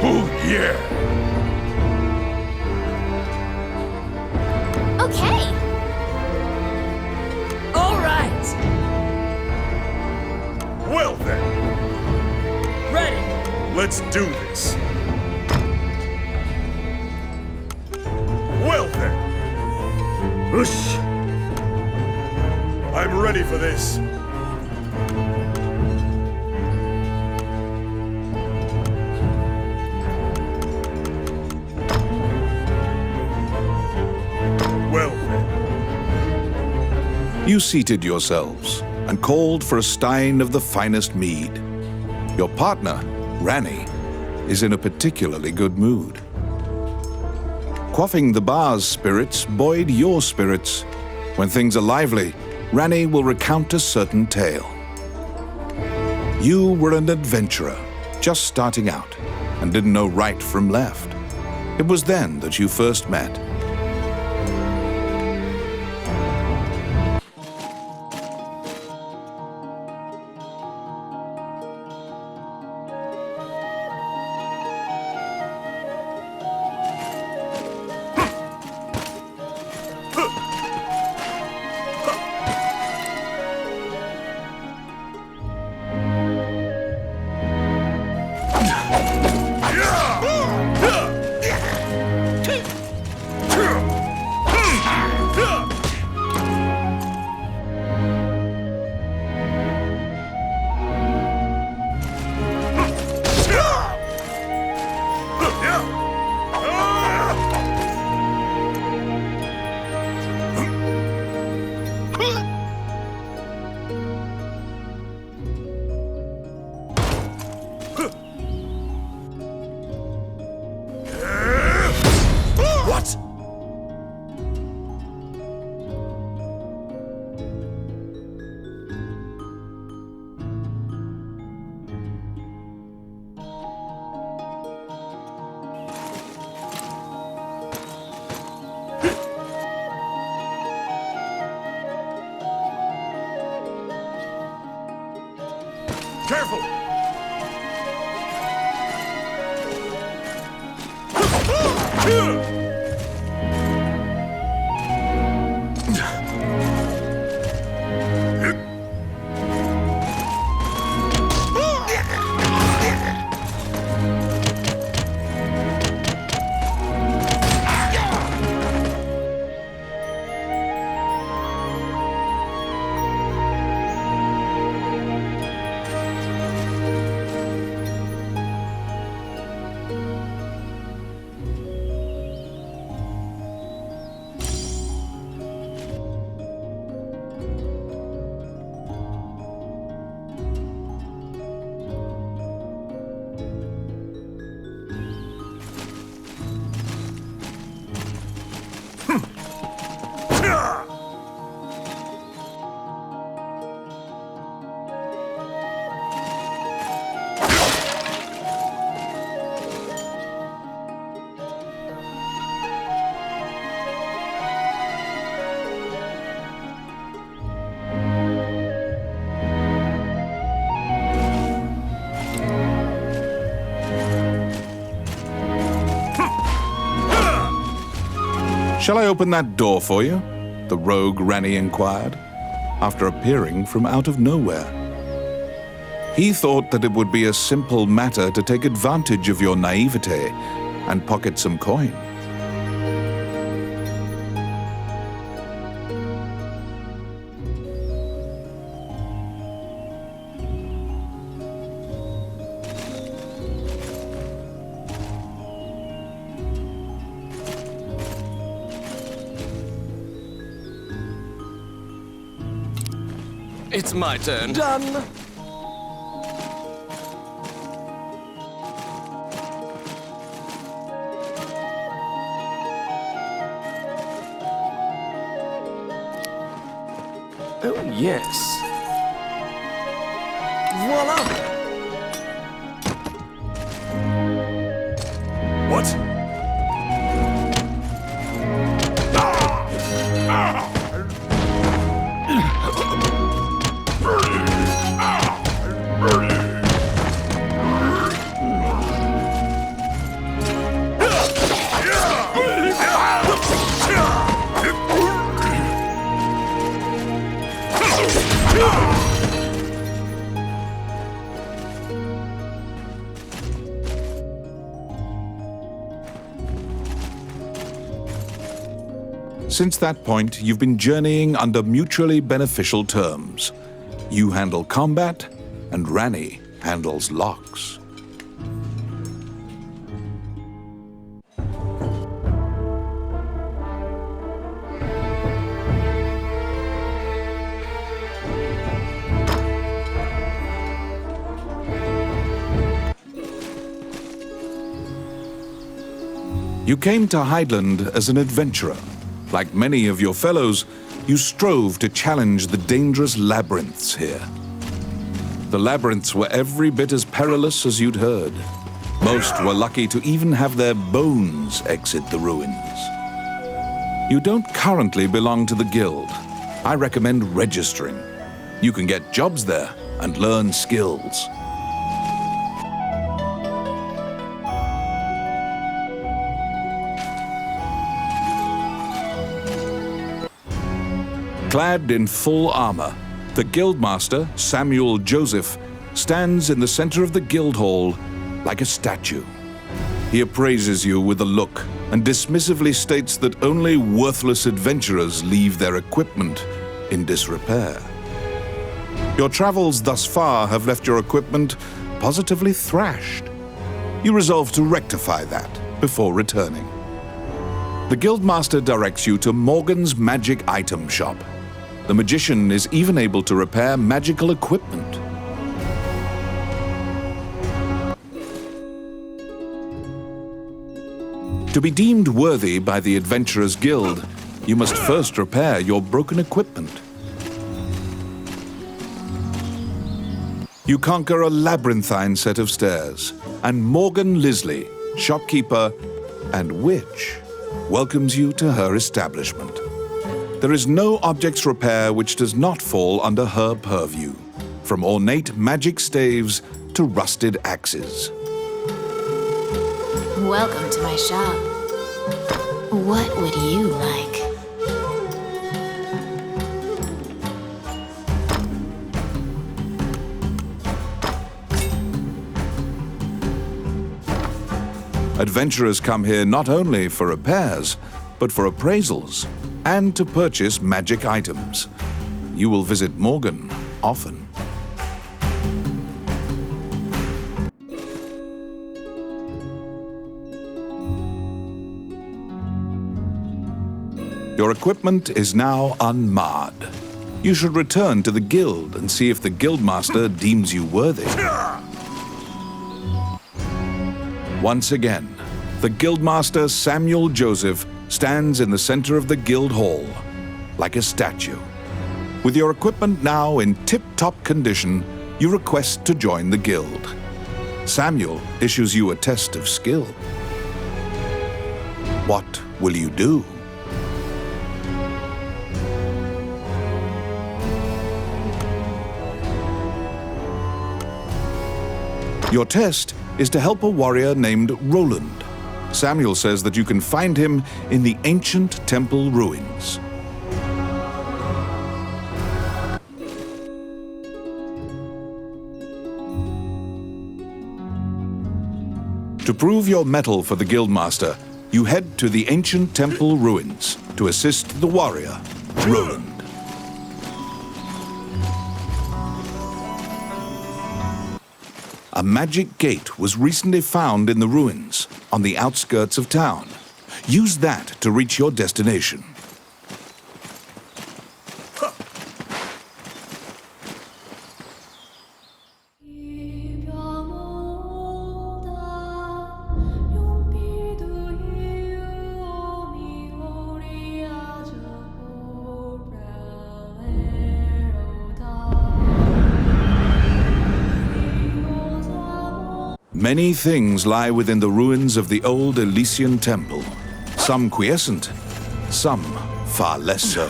Oh, yeah! Okay. All right. Well then, Ready. let's do this. Well then. Whoosh. I'm ready for this. Well then. You seated yourselves and called for a stein of the finest mead. Your partner, Rani, is in a particularly good mood. Quaffing the bar's spirits buoyed your spirits. When things are lively, Rani will recount a certain tale. You were an adventurer, just starting out, and didn't know right from left. It was then that you first met. What? Careful! Shall I open that door for you? The rogue Rani inquired, after appearing from out of nowhere. He thought that it would be a simple matter to take advantage of your naivete and pocket some coin. It's my turn. Done. Oh, yes. Voila! What? Since that point, you've been journeying under mutually beneficial terms. You handle combat, and Rani handles locks. You came to Highland as an adventurer. Like many of your fellows, you strove to challenge the dangerous labyrinths here. The labyrinths were every bit as perilous as you'd heard. Most were lucky to even have their bones exit the ruins. You don't currently belong to the guild. I recommend registering. You can get jobs there and learn skills. Clad in full armor, the Guildmaster, Samuel Joseph, stands in the center of the guild hall like a statue. He appraises you with a look and dismissively states that only worthless adventurers leave their equipment in disrepair. Your travels thus far have left your equipment positively thrashed. You resolve to rectify that before returning. The Guildmaster directs you to Morgan's Magic Item Shop. The magician is even able to repair magical equipment. To be deemed worthy by the Adventurers Guild, you must first repair your broken equipment. You conquer a labyrinthine set of stairs, and Morgan Lisley, shopkeeper and witch, welcomes you to her establishment. There is no objects repair which does not fall under her purview, from ornate magic staves to rusted axes. Welcome to my shop. What would you like? Adventurers come here not only for repairs, but for appraisals and to purchase magic items. You will visit Morgan often. Your equipment is now unmarred. You should return to the guild and see if the guildmaster deems you worthy. Once again, the guildmaster Samuel Joseph stands in the center of the guild hall, like a statue. With your equipment now in tip-top condition, you request to join the guild. Samuel issues you a test of skill. What will you do? Your test is to help a warrior named Roland. Samuel says that you can find him in the ancient temple ruins. To prove your mettle for the Guildmaster, you head to the ancient temple ruins to assist the warrior, Roland. A magic gate was recently found in the ruins on the outskirts of town. Use that to reach your destination. Many things lie within the ruins of the old Elysian temple. Some quiescent, some far less so.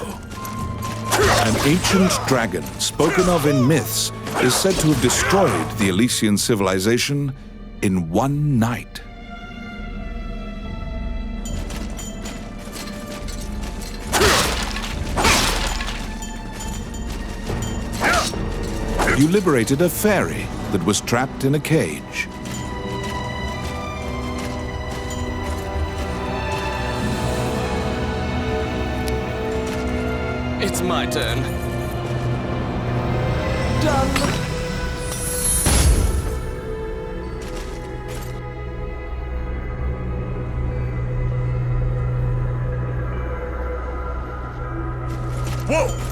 An ancient dragon, spoken of in myths, is said to have destroyed the Elysian civilization in one night. You liberated a fairy that was trapped in a cage. It's my turn. Done. Whoa!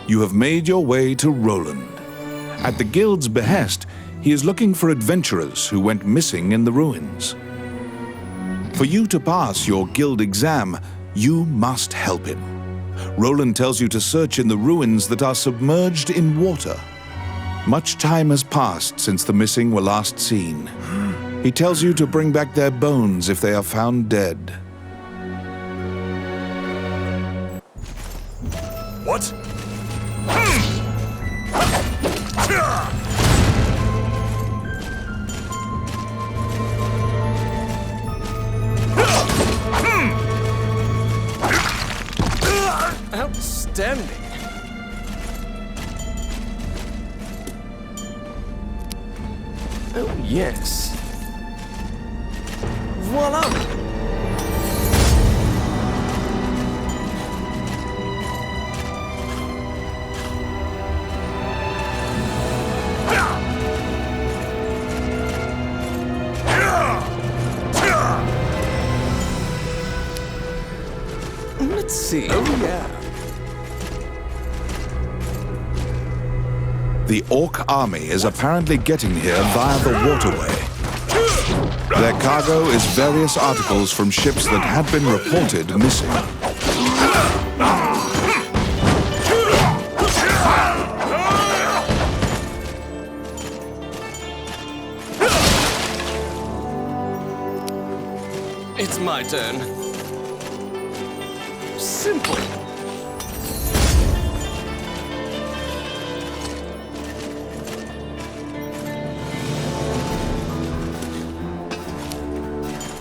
You have made your way to Roland. At the guild's behest, he is looking for adventurers who went missing in the ruins. For you to pass your guild exam, you must help him. Roland tells you to search in the ruins that are submerged in water. Much time has passed since the missing were last seen. He tells you to bring back their bones if they are found dead. What? Outstanding. Oh, yes. Voila! Let's see. Oh, yeah. The Orc army is apparently getting here via the waterway. Their cargo is various articles from ships that had been reported missing. It's my turn. Simple.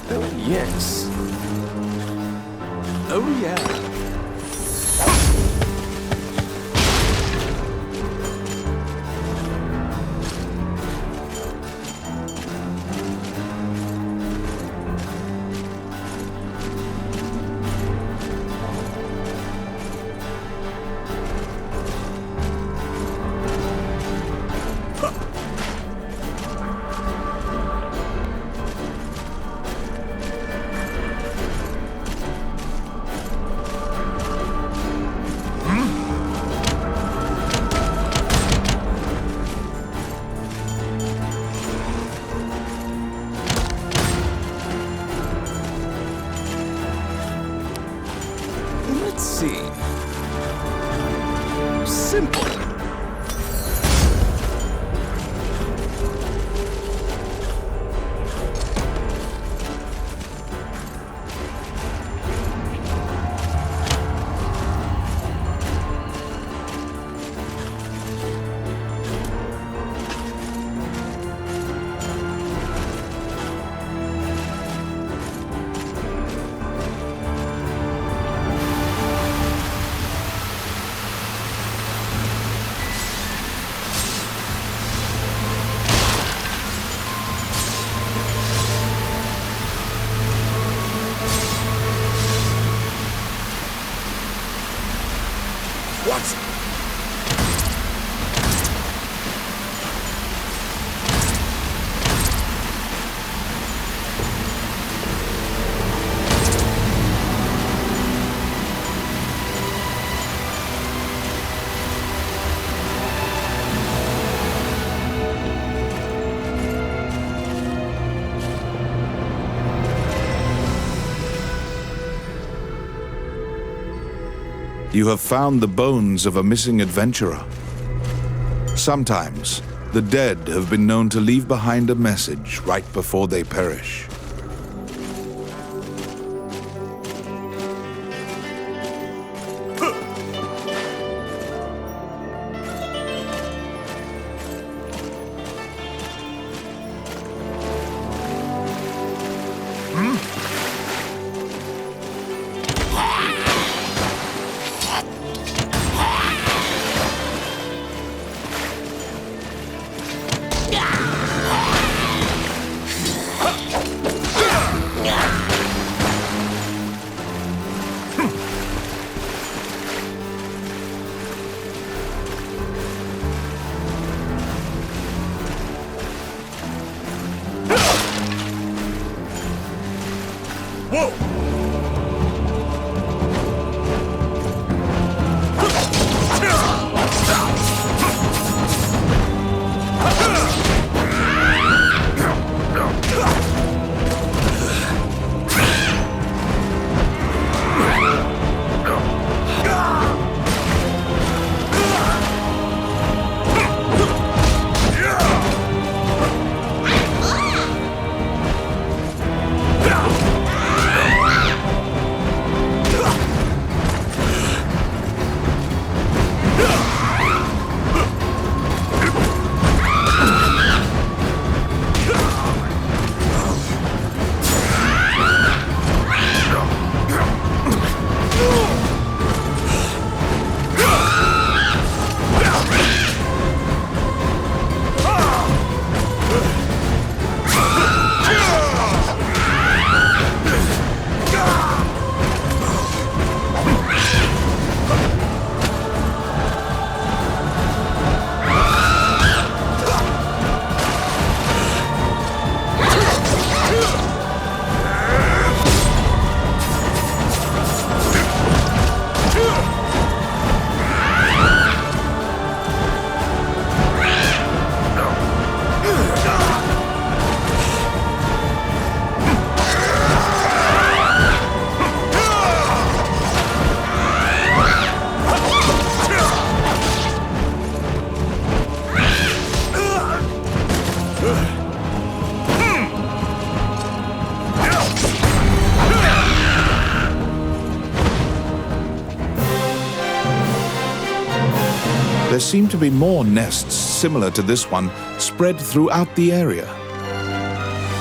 Oh, yes. Oh, yeah. Let's see. Simple. What? You have found the bones of a missing adventurer. Sometimes, the dead have been known to leave behind a message right before they perish. Whoa! There seem to be more nests similar to this one spread throughout the area.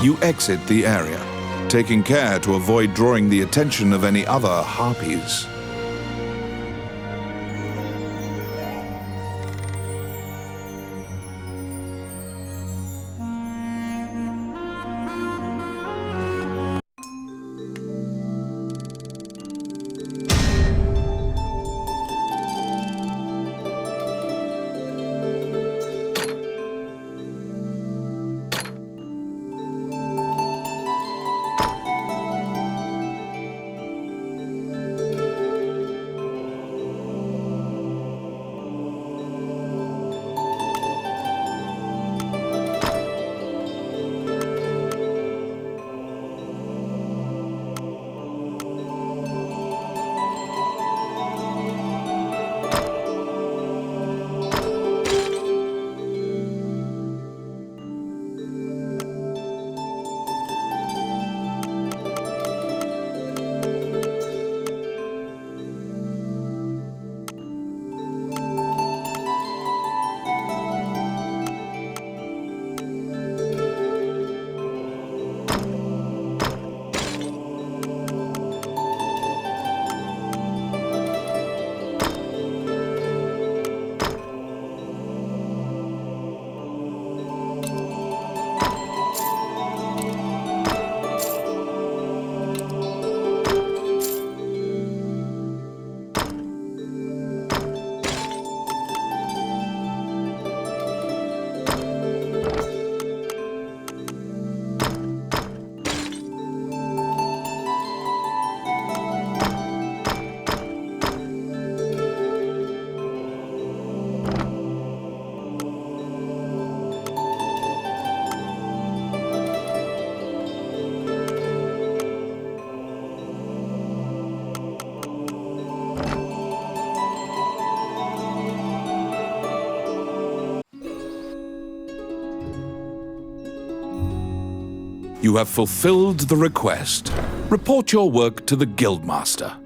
You exit the area, taking care to avoid drawing the attention of any other harpies. You have fulfilled the request. Report your work to the Guildmaster.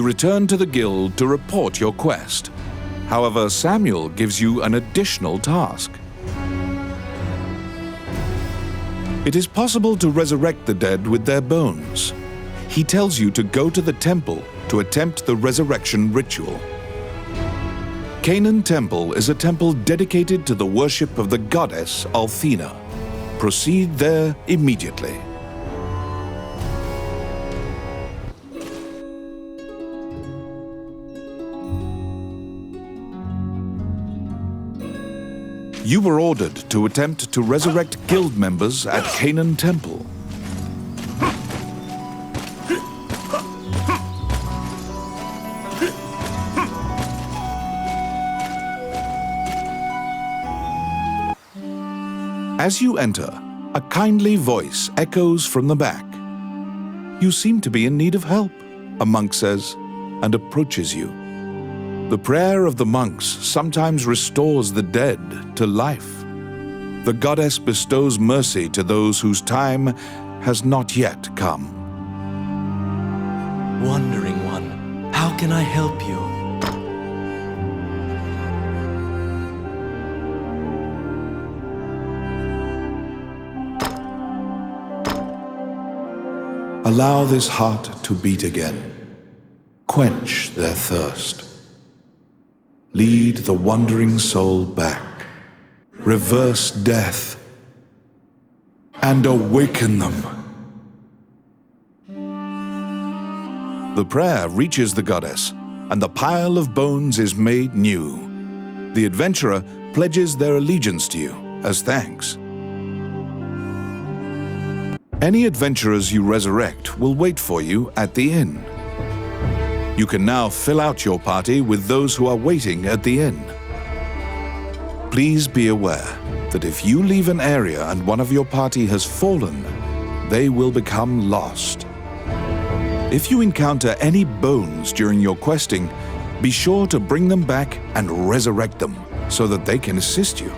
return to the guild to report your quest. However, Samuel gives you an additional task. It is possible to resurrect the dead with their bones. He tells you to go to the temple to attempt the resurrection ritual. Canaan Temple is a temple dedicated to the worship of the goddess Althena. Proceed there immediately. You were ordered to attempt to resurrect guild members at Canaan Temple. As you enter, a kindly voice echoes from the back. You seem to be in need of help, a monk says, and approaches you. The prayer of the monks sometimes restores the dead to life. The goddess bestows mercy to those whose time has not yet come. Wandering one, how can I help you? Allow this heart to beat again. Quench their thirst. Lead the wandering soul back. Reverse death. And awaken them. The prayer reaches the goddess, and the pile of bones is made new. The adventurer pledges their allegiance to you as thanks. Any adventurers you resurrect will wait for you at the inn. You can now fill out your party with those who are waiting at the inn. Please be aware that if you leave an area and one of your party has fallen, they will become lost. If you encounter any bones during your questing, be sure to bring them back and resurrect them so that they can assist you.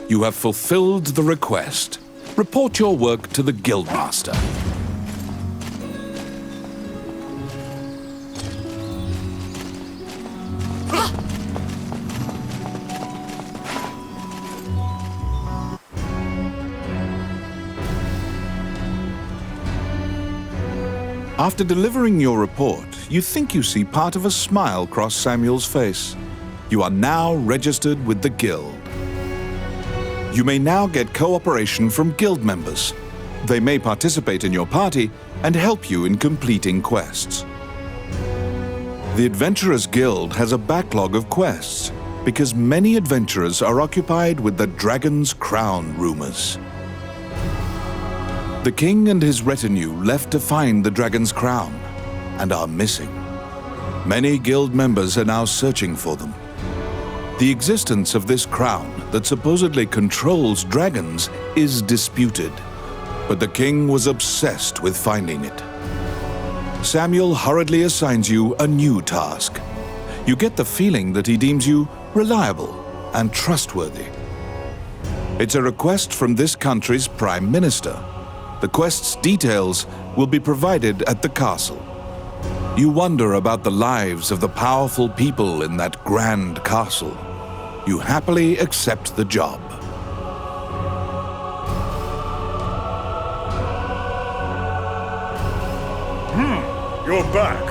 You have fulfilled the request. Report your work to the guildmaster. After delivering your report, you think you see part of a smile cross Samuel's face. You are now registered with the guild. You may now get cooperation from guild members. They may participate in your party and help you in completing quests. The Adventurers Guild has a backlog of quests because many adventurers are occupied with the Dragon's Crown rumors. The king and his retinue left to find the Dragon's Crown and are missing. Many guild members are now searching for them. The existence of this crown that supposedly controls dragons is disputed, but the king was obsessed with finding it. Samuel hurriedly assigns you a new task. You get the feeling that he deems you reliable and trustworthy. It's a request from this country's Prime Minister. The quest's details will be provided at the castle. You wonder about the lives of the powerful people in that grand castle. You happily accept the job. You're back.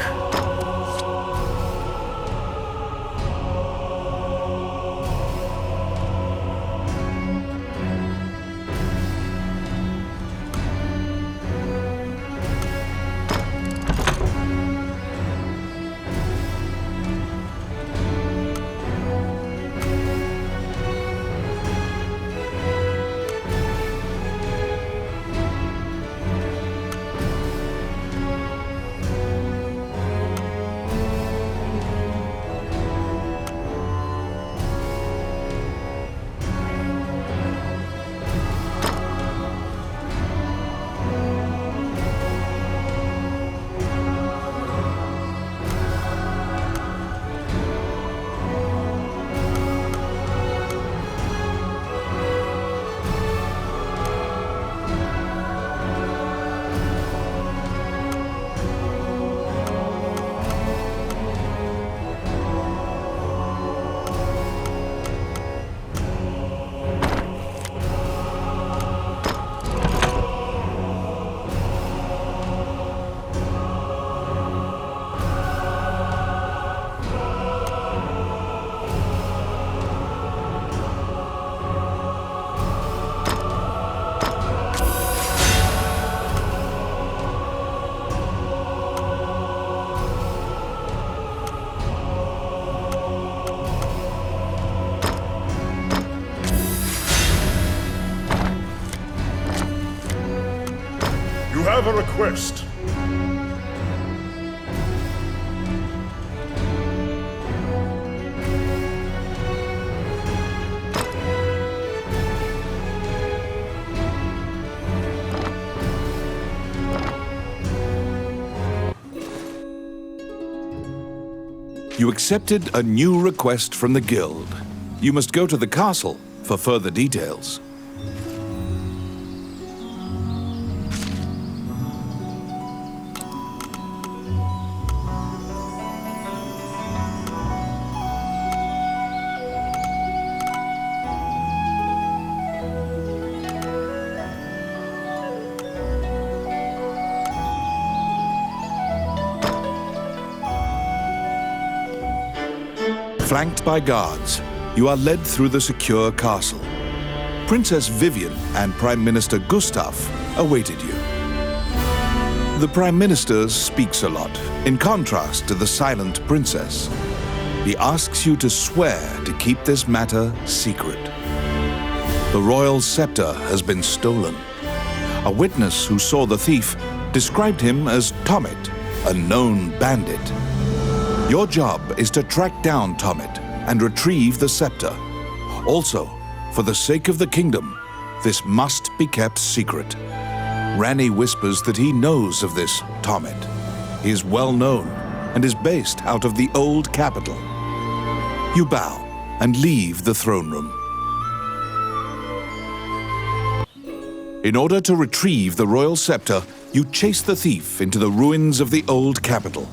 have a request. You accepted a new request from the guild. You must go to the castle for further details. Flanked by guards, you are led through the secure castle. Princess Vivian and Prime Minister Gustav awaited you. The Prime Minister speaks a lot, in contrast to the silent princess. He asks you to swear to keep this matter secret. The royal scepter has been stolen. A witness who saw the thief described him as Tomet, a known bandit. Your job is to track down Tomet and retrieve the scepter. Also, for the sake of the kingdom, this must be kept secret. Ranni whispers that he knows of this Tomet. He is well known and is based out of the old capital. You bow and leave the throne room. In order to retrieve the royal scepter, you chase the thief into the ruins of the old capital.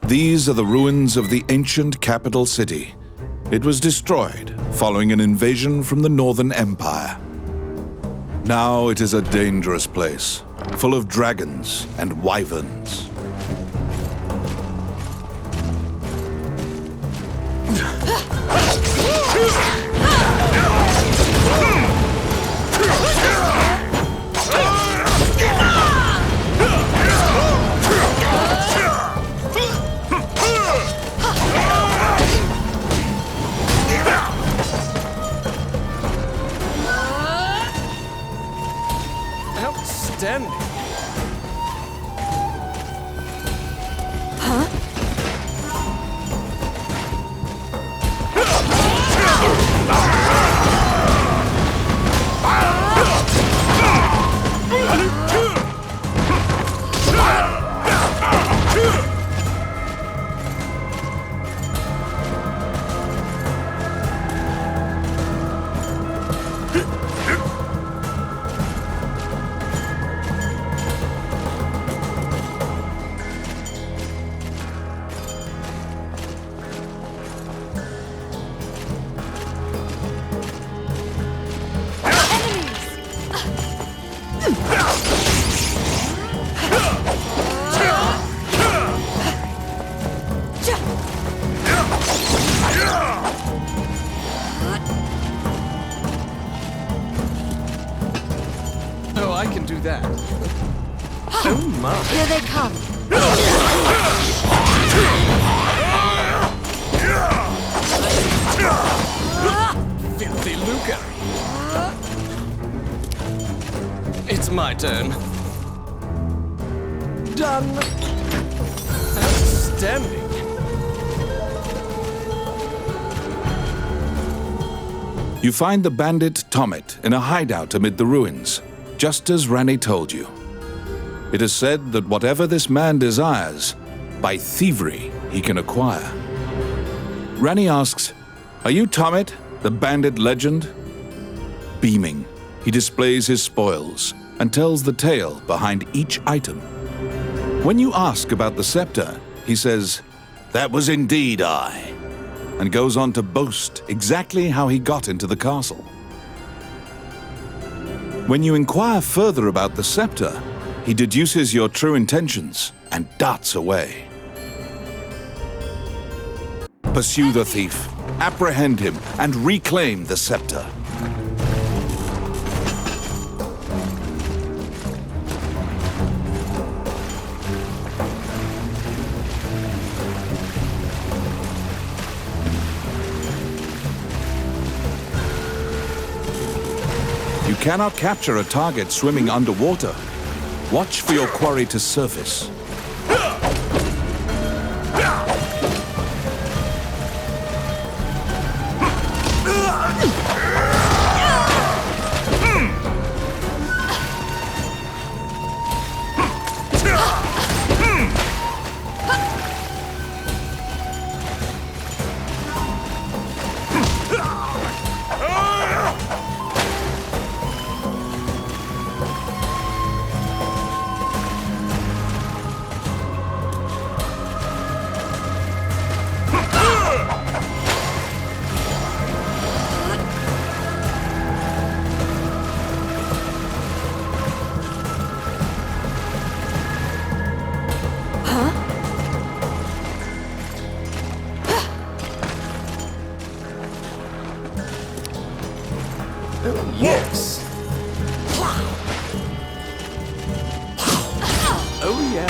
These are the ruins of the ancient capital city. It was destroyed following an invasion from the Northern Empire. Now it is a dangerous place, full of dragons and wyverns. Outstanding. Oh, I can do that. Oh my. Here they come. Filthy lucre. It's my turn. Done. Outstanding. You find the bandit Tomet in a hideout amid the ruins, just as Ranni told you. It is said that whatever this man desires, by thievery he can acquire. Ranni asks, "Are you Tomet, the bandit legend?" Beaming, he displays his spoils and tells the tale behind each item. When you ask about the scepter, he says, "That was indeed I," and goes on to boast exactly how he got into the castle. When you inquire further about the scepter, he deduces your true intentions and darts away. Pursue the thief, apprehend him, and reclaim the scepter. You cannot capture a target swimming underwater. Watch for your quarry to surface. Yes. Oh, yeah.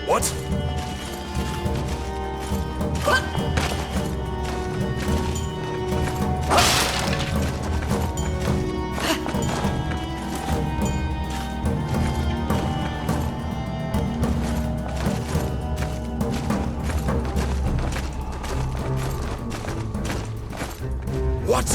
What? What?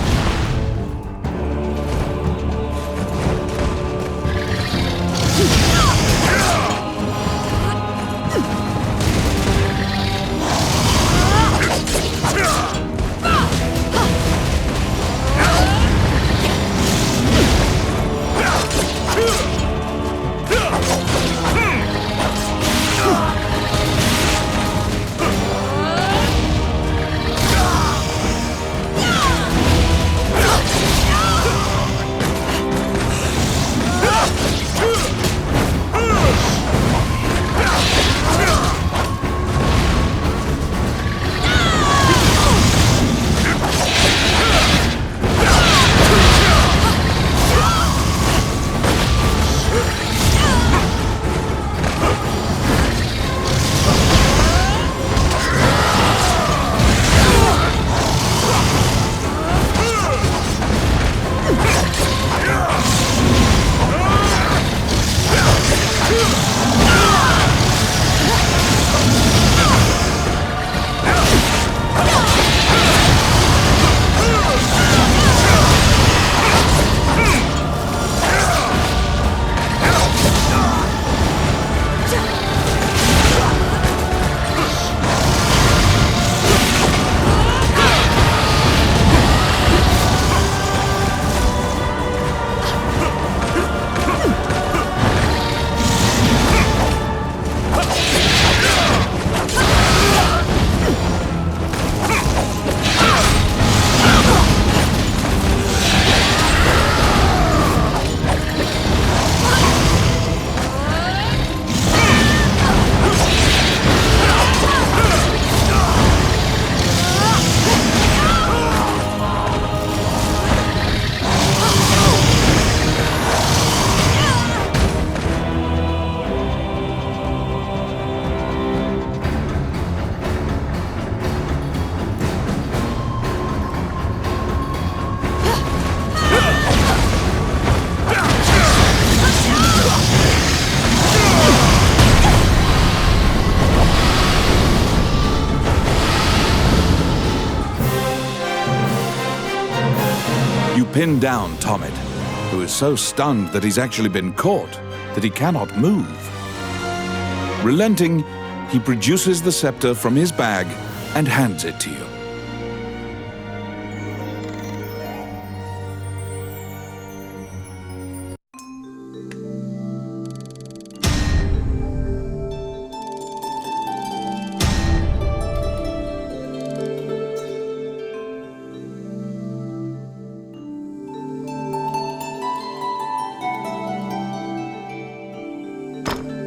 pin down Tommet, who is so stunned that he's actually been caught that he cannot move. Relenting, he produces the scepter from his bag and hands it to you.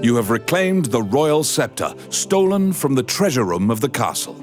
You have reclaimed the royal scepter, stolen from the treasure room of the castle.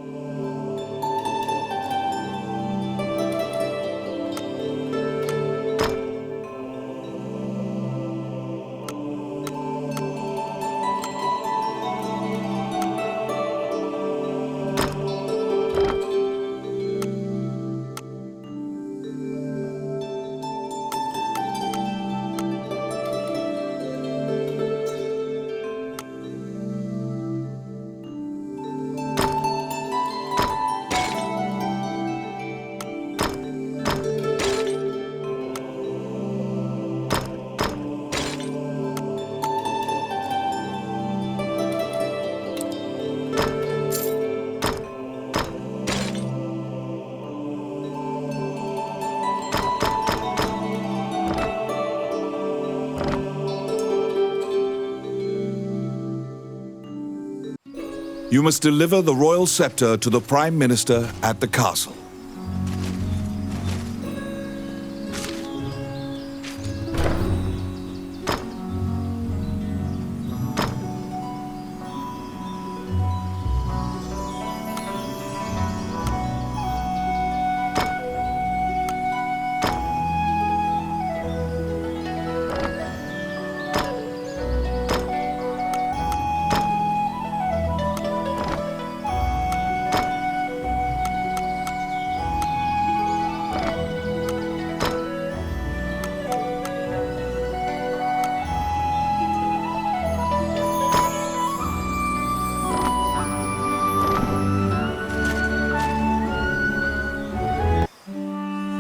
You must deliver the royal scepter to the Prime Minister at the castle.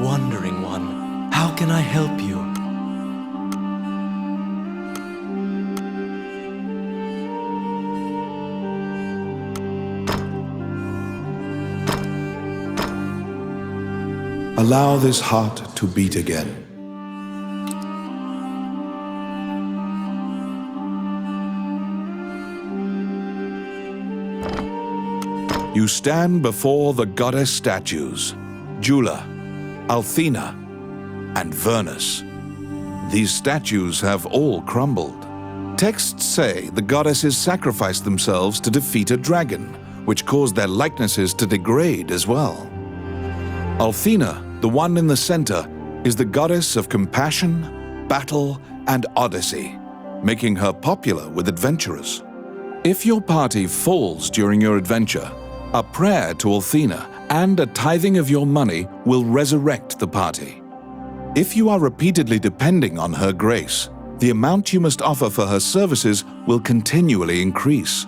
Wandering One, how can I help you? Allow this heart to beat again. You stand before the goddess statues, Jula, Althena, and Vernus. These statues have all crumbled. Texts say the goddesses sacrificed themselves to defeat a dragon, which caused their likenesses to degrade as well. Althena, the one in the center, is the goddess of compassion, battle, and odyssey, making her popular with adventurers. If your party falls during your adventure, a prayer to Althena and a tithing of your money will resurrect the party. If you are repeatedly depending on her grace, the amount you must offer for her services will continually increase.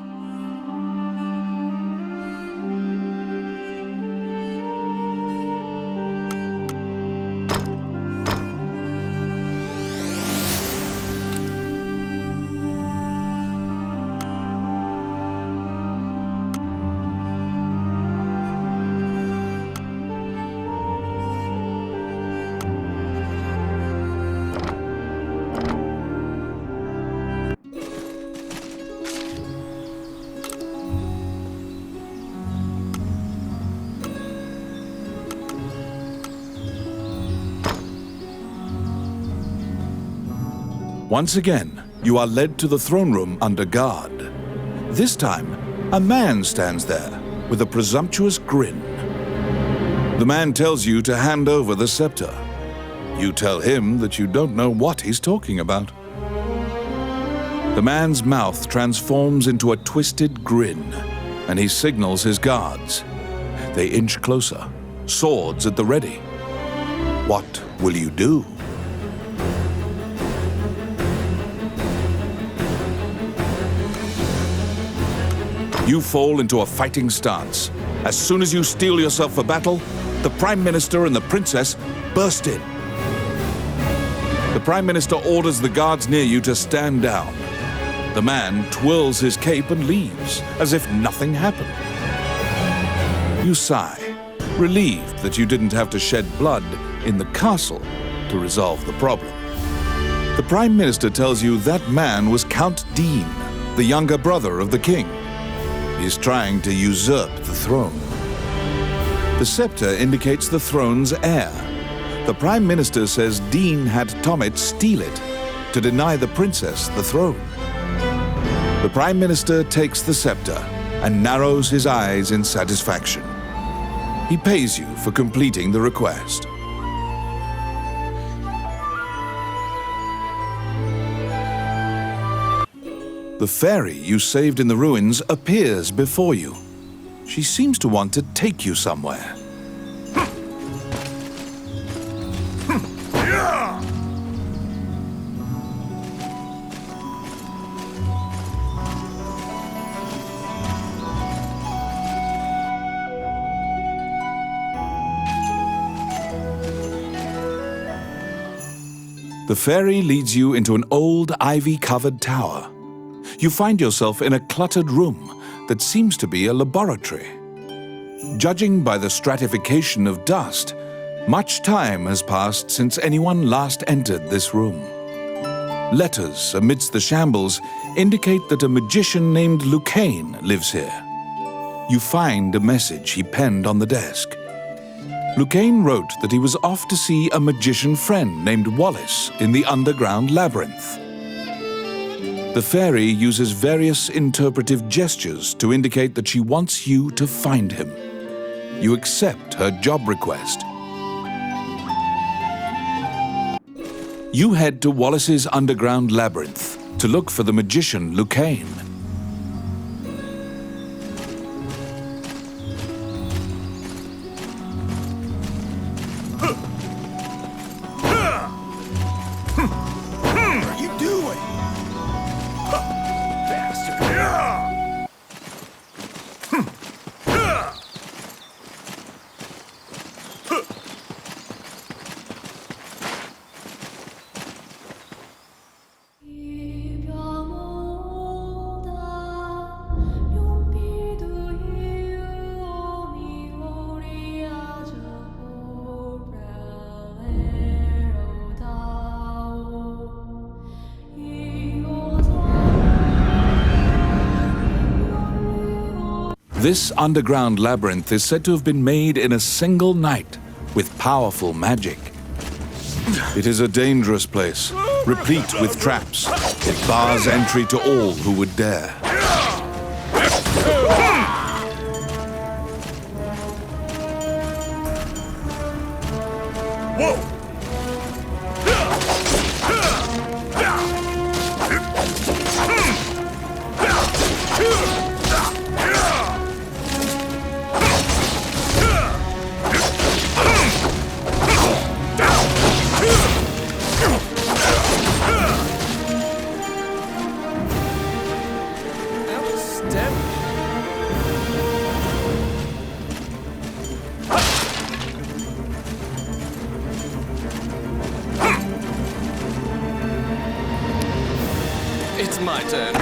Once again, you are led to the throne room under guard. This time, a man stands there with a presumptuous grin. The man tells you to hand over the scepter. You tell him that you don't know what he's talking about. The man's mouth transforms into a twisted grin, and he signals his guards. They inch closer, swords at the ready. What will you do? You fall into a fighting stance. As soon as you steel yourself for battle, the Prime Minister and the Princess burst in. Prime Minister orders the guards near you to stand down. The man twirls his cape and leaves, as if nothing happened. You sigh, relieved that you didn't have to shed blood in the castle to resolve the problem. The Prime Minister tells you that man was Count Dean, the younger brother of the king. He's trying to usurp the throne. The scepter indicates the throne's heir. The Prime Minister says Dean had Tommet steal it to deny the princess the throne. The Prime Minister takes the scepter and narrows his eyes in satisfaction. He pays you for completing the request. The fairy you saved in the ruins appears before you. She seems to want to take you somewhere. The fairy leads you into an old ivy-covered tower. You find yourself in a cluttered room that seems to be a laboratory. Judging by the stratification of dust, much time has passed since anyone last entered this room. Letters amidst the shambles indicate that a magician named Lucane lives here. You find a message he penned on the desk. Lucane wrote that he was off to see a magician friend named Wallace in the underground labyrinth. The fairy uses various interpretive gestures to indicate that she wants you to find him. You accept her job request. You head to Wallace's underground labyrinth to look for the magician Lucane. This underground labyrinth is said to have been made in a single night with powerful magic. It is a dangerous place, replete with traps. It bars entry to all who would dare. Whoa! It's my turn.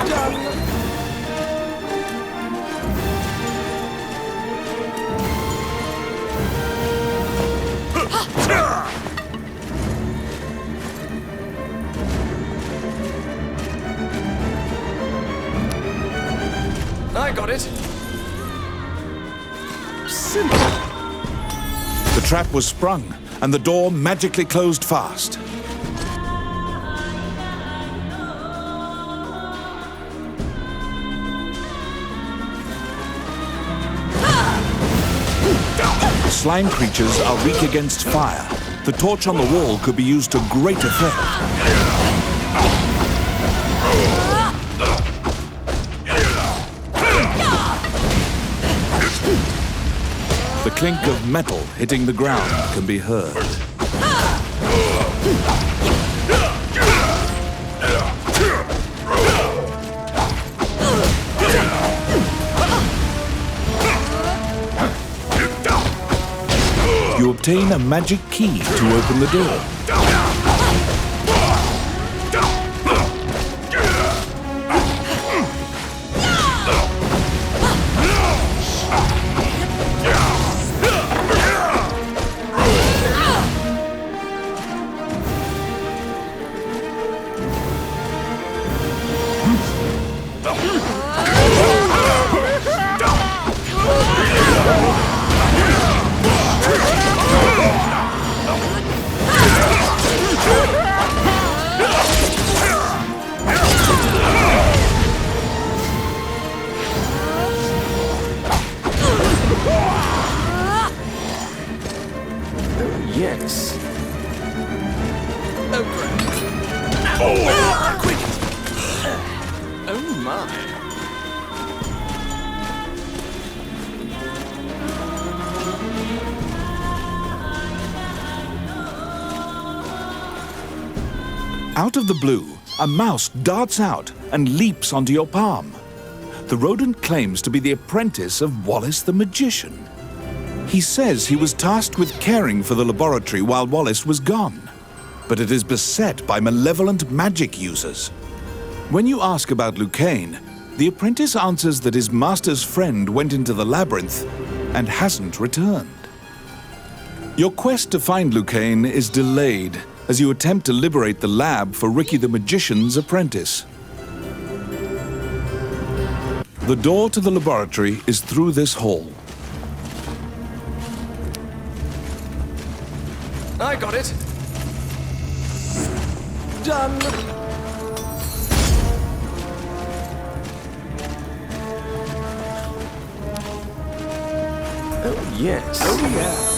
I got it. Simple. The trap was sprung, and the door magically closed fast. Slime creatures are weak against fire. The torch on the wall could be used to great effect. The clink of metal hitting the ground can be heard. You obtain a magic key to open the door. yes. Oh, great. Oh! Quick! Oh, my. Out of the blue, a mouse darts out and leaps onto your palm. The rodent claims to be the apprentice of Wallace the magician. He says he was tasked with caring for the laboratory while Wallace was gone, but it is beset by malevolent magic users. When you ask about Lucane, the apprentice answers that his master's friend went into the labyrinth and hasn't returned. Your quest to find Lucane is delayed as you attempt to liberate the lab for Ricky the Magician's apprentice. The door to the laboratory is through this hall. I got it. Done. Oh, yes. Oh, yeah.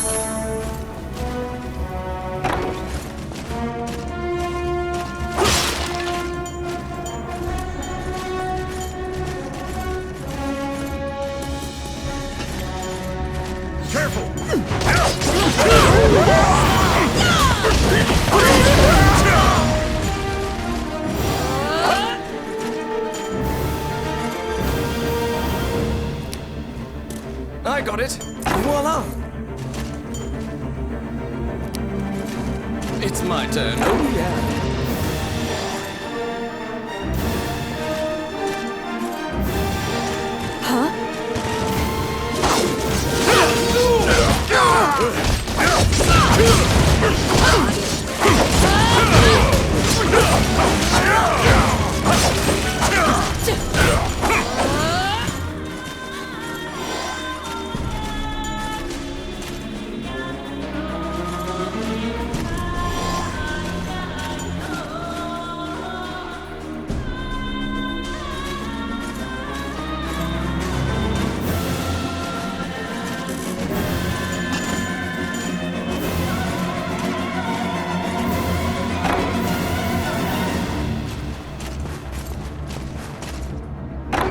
I got it. Voila! It's my turn. Oh, yeah.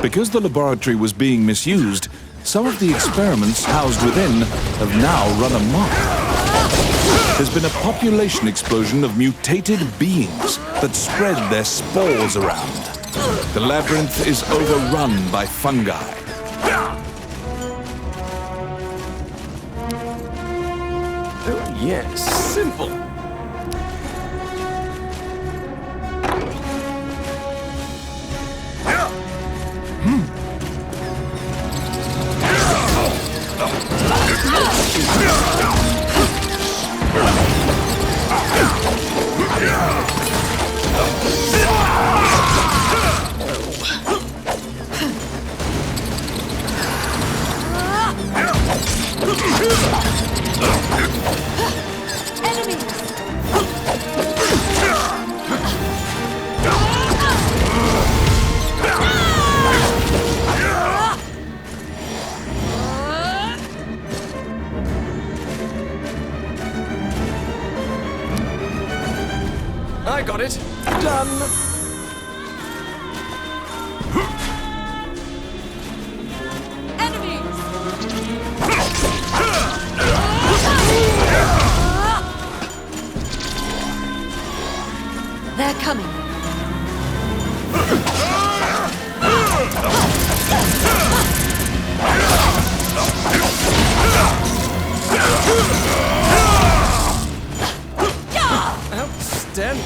Because the laboratory was being misused, some of the experiments housed within have now run amok. There's been a population explosion of mutated beings that spread their spores around. The labyrinth is overrun by fungi. Oh, yes. Simple. I got it. Done. They're coming. Outstanding.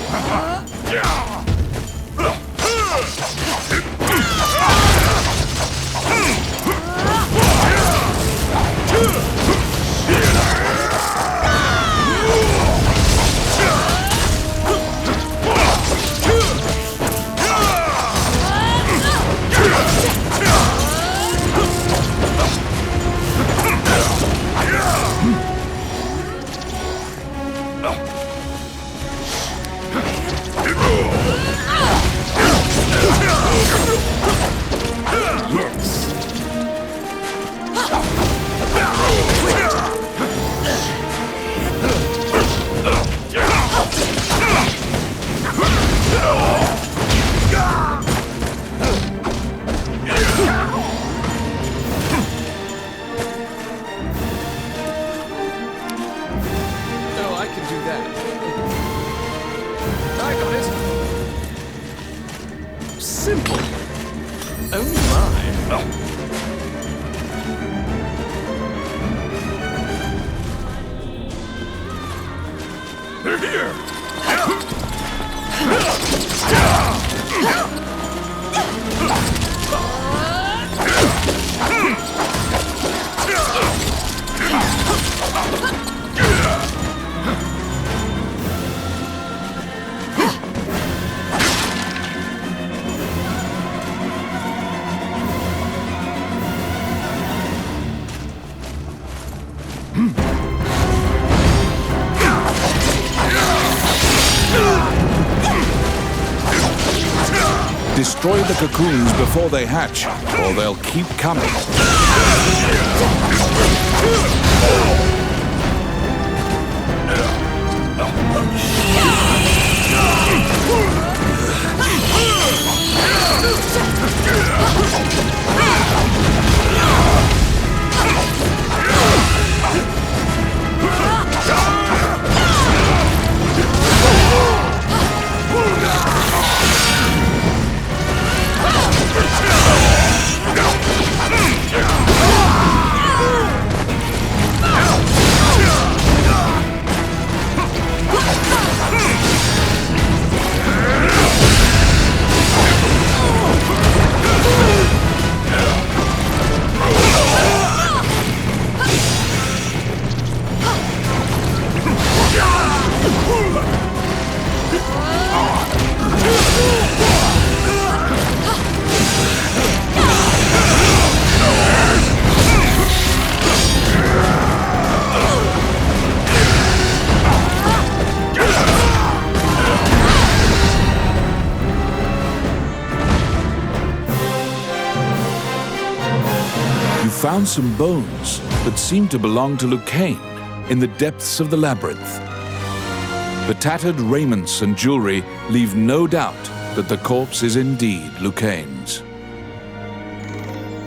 destroy the cocoons before they hatch, or they'll keep coming. Found some bones that seem to belong to Lucane in the depths of the labyrinth. The tattered raiments and jewelry leave no doubt that the corpse is indeed Lucane's.